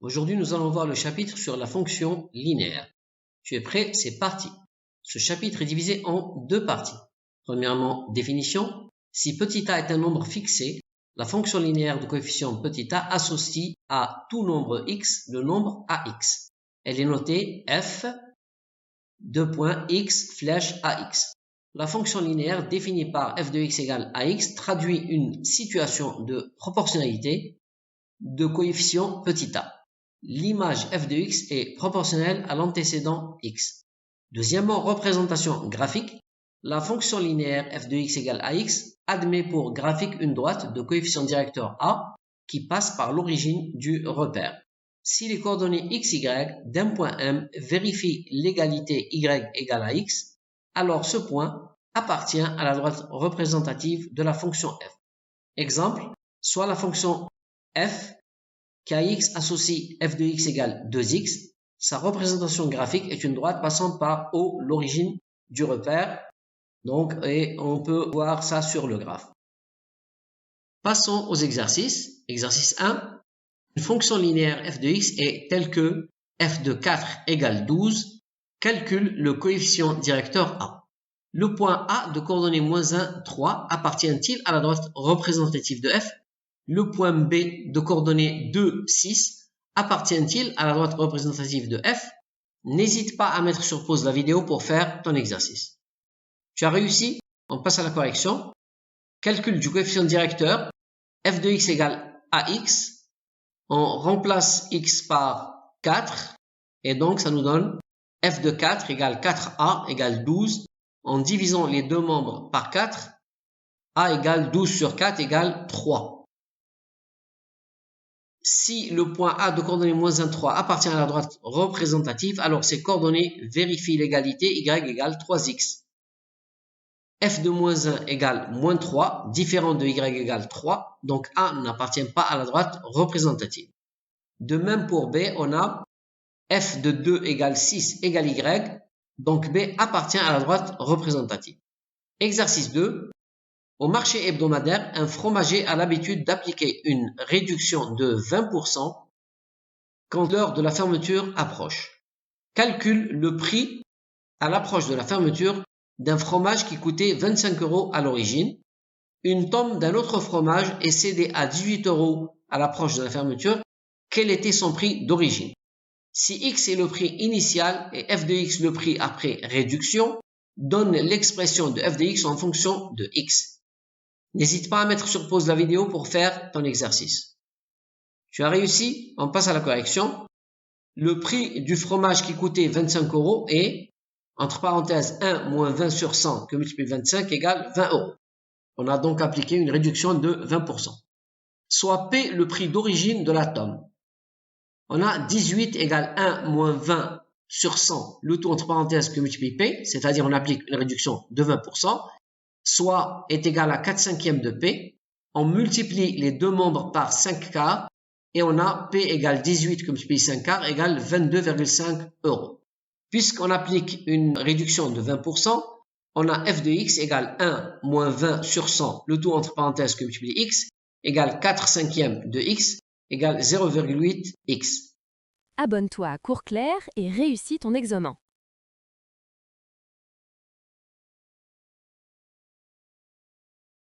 Aujourd'hui, nous allons voir le chapitre sur la fonction linéaire. Tu es prêt? C'est parti. Ce chapitre est divisé en deux parties. Premièrement, définition. Si petit a est un nombre fixé, la fonction linéaire de coefficient petit a associe à tout nombre x le nombre ax. Elle est notée f x flèche ax. La fonction linéaire définie par f de x égale ax traduit une situation de proportionnalité de coefficient petit a. L'image f de x est proportionnelle à l'antécédent x. Deuxièmement, représentation graphique. La fonction linéaire f de x égale ax admet pour graphique une droite de coefficient directeur a qui passe par l'origine du repère. Si les coordonnées x, y d'un point M vérifient l'égalité y égale à x, alors ce point appartient à la droite représentative de la fonction f. Exemple, soit la fonction f kx associe f de x égale 2x, sa représentation graphique est une droite passant par O, l'origine du repère. Donc, et on peut voir ça sur le graphe. Passons aux exercices. Exercice 1. Une fonction linéaire f de x est telle que f de 4 égale 12. Calcule le coefficient directeur a. Le point A de coordonnées -1, 3 appartient-il à la droite représentative de f? Le point B de coordonnées 2, 6 appartient-il à la droite représentative de f? N'hésite pas à mettre sur pause la vidéo pour faire ton exercice. Tu as réussi? On passe à la correction. Calcul du coefficient directeur. f de x égale ax. On remplace x par 4. Et donc, ça nous donne f de 4 égale 4a égale 12. En divisant les deux membres par 4, a égale 12 sur 4 égale 3. Si le point A de coordonnées -1, 3 appartient à la droite représentative, alors ces coordonnées vérifient l'égalité y égale 3x. f de -1 égale -3, différent de y égale 3, donc A n'appartient pas à la droite représentative. De même pour B, on a f de 2 égale 6 égale y, donc B appartient à la droite représentative. Exercice 2. Au marché hebdomadaire, un fromager a l'habitude d'appliquer une réduction de 20% quand l'heure de la fermeture approche. Calcule le prix à l'approche de la fermeture d'un fromage qui coûtait 25 € à l'origine. Une tome d'un autre fromage est cédée à 18 € à l'approche de la fermeture. Quel était son prix d'origine? Si x est le prix initial et f de x le prix après réduction, donne l'expression de f de x en fonction de x. N'hésite pas à mettre sur pause la vidéo pour faire ton exercice. Tu as réussi? On passe à la correction. Le prix du fromage qui coûtait 25 € est, entre parenthèses, 1 moins 20 sur 100 que multiplie 25 égale 20 €. On a donc appliqué une réduction de 20%. Soit P le prix d'origine de la tome. On a 18 égale 1 moins 20 sur 100, le tout entre parenthèses que multiplie P, c'est-à-dire on applique une réduction de 20%, soit est égal à 4/5 de P. On multiplie les deux membres par 5 quarts et on a P égale 18 que multiplie 5 quarts égale 22,5 €. Puisqu'on applique une réduction de 20%, on a f de x égale 1 moins 20 sur 100, le tout entre parenthèses que multiplie x, égale 4/5 de x, égale 0,8 x. Abonne-toi à Cours Clair et réussis ton examen.